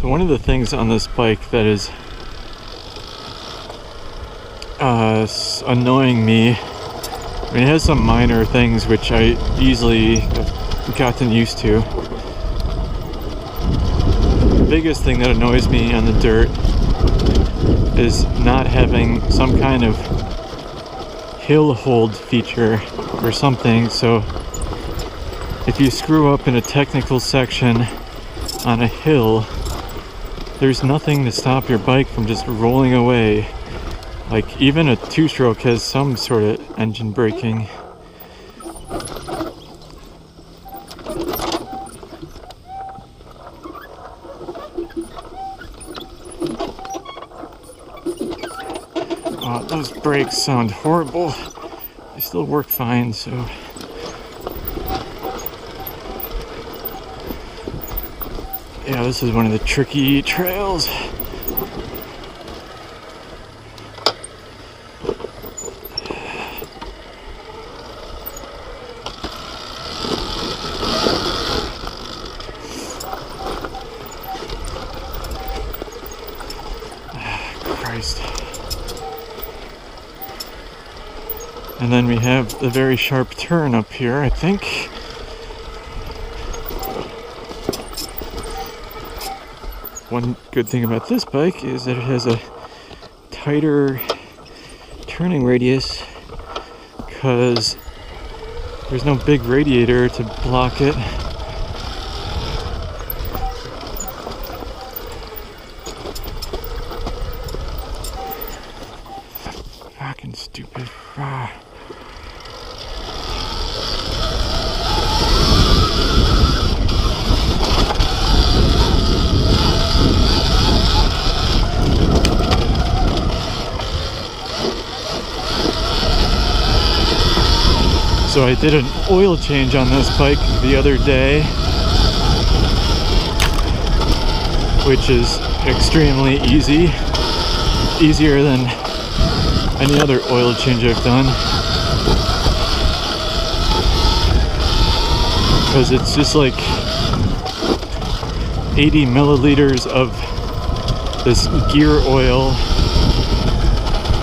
one of the things on this bike that is annoying me, I mean, it has some minor things which I easily have gotten used to. The biggest thing that annoys me on the dirt is not having some kind of hill hold feature or something. So if you screw up in a technical section on a hill, there's nothing to stop your bike from just rolling away. Like, even a two-stroke has some sort of engine braking. Those brakes sound horrible. They still work fine, so. Yeah, this is one of the tricky trails. Christ. And then we have the very sharp turn up here, I think. One good thing about this bike is that it has a tighter turning radius because there's no big radiator to block it. Fucking stupid. So I did an oil change on this bike the other day, which is extremely easy, easier than any other oil change I've done, because it's just like 80 milliliters of this gear oil,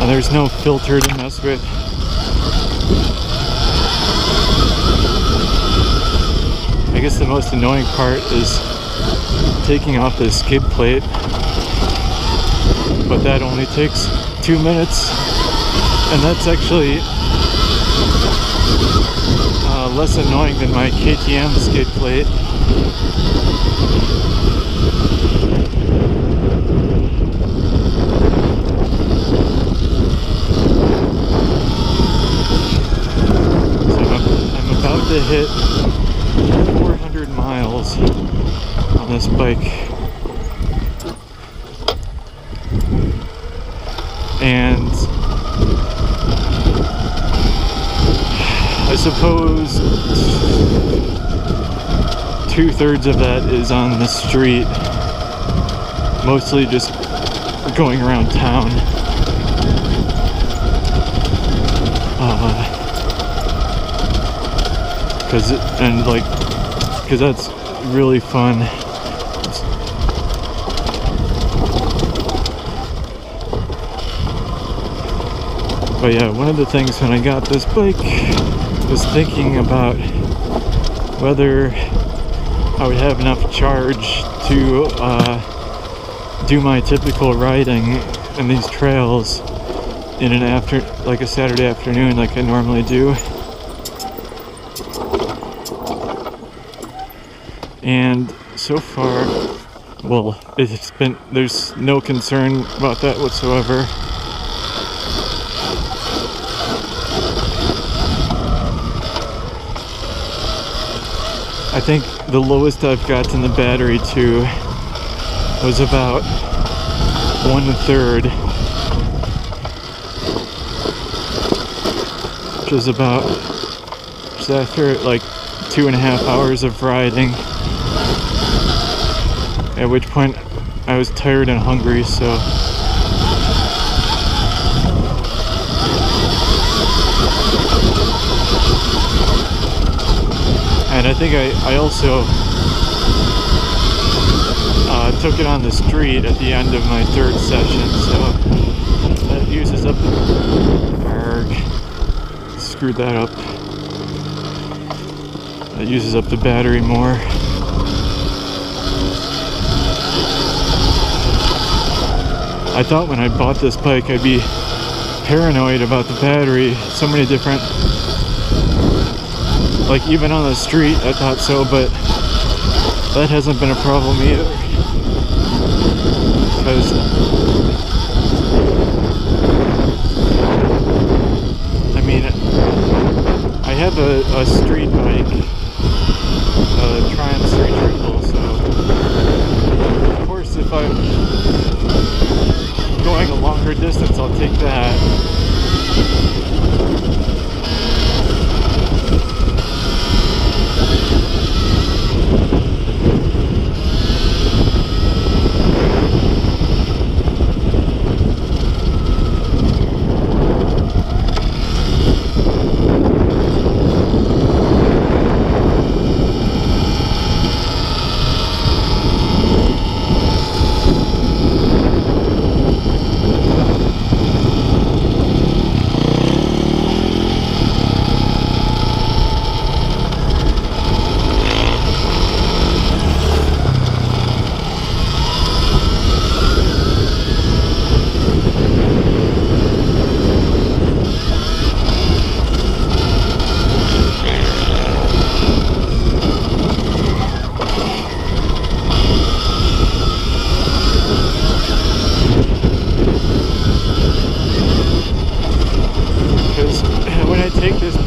and there's no filter to mess with. I guess the most annoying part is taking off the skid plate, but that only takes 2 minutes, and that's actually less annoying than my KTM skid plate. So I'm about to hit 400 miles on this bike, and I suppose 2/3 of that is on the street, mostly just going around town. Because that's really fun. But yeah, one of the things when I got this bike was thinking about whether I would have enough charge to do my typical riding in these trails in like a Saturday afternoon like I normally do. And so far, well, there's no concern about that whatsoever. I think the lowest I've gotten the battery to was about 1/3, which is about just after like 2.5 hours of riding. At which point I was tired and hungry, so and I think I also took it on the street at the end of my third session, so that uses up screwed that up. That uses up the battery more. I thought when I bought this bike I'd be paranoid about the battery. So many different, like even on the street I thought so, but that hasn't been a problem either. Because I mean, I have a street bike, a Triumph Street Triple, so of course if I'm going a longer distance I'll take that.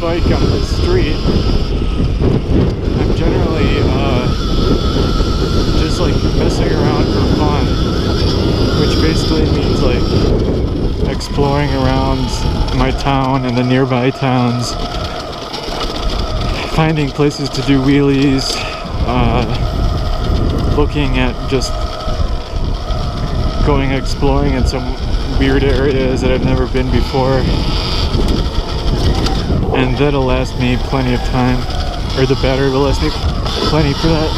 Bike on the street, I'm generally just like messing around for fun, which basically means like exploring around my town and the nearby towns, finding places to do wheelies, looking at just going exploring in some weird areas that I've never been before. And that'll last me plenty of time, or the battery will last me plenty for that.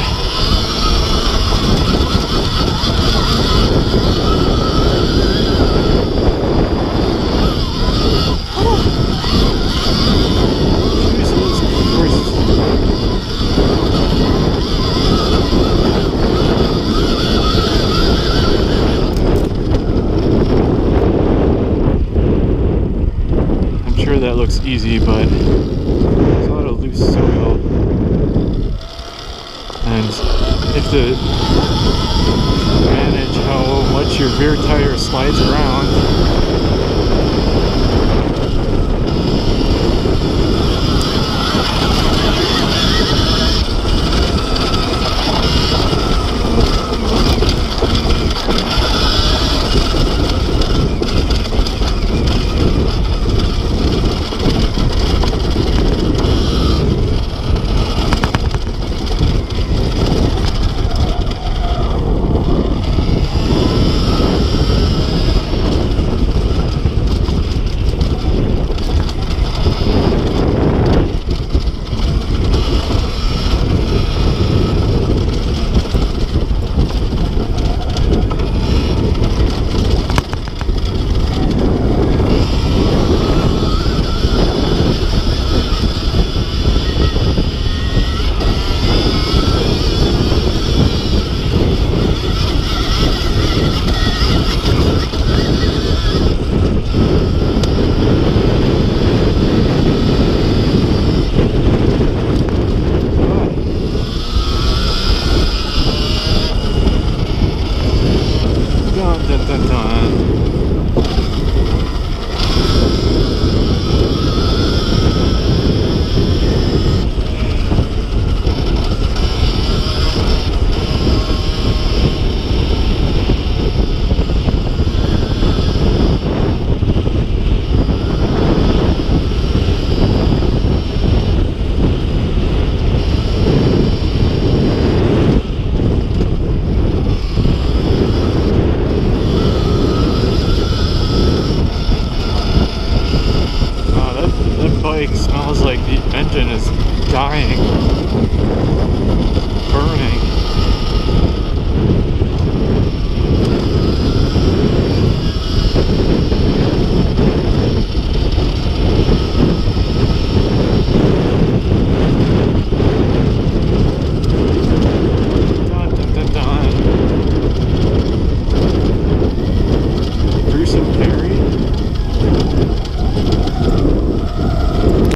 Jesus Christ. That looks easy, but there's a lot of loose soil, and you have to manage how much your rear tire slides around.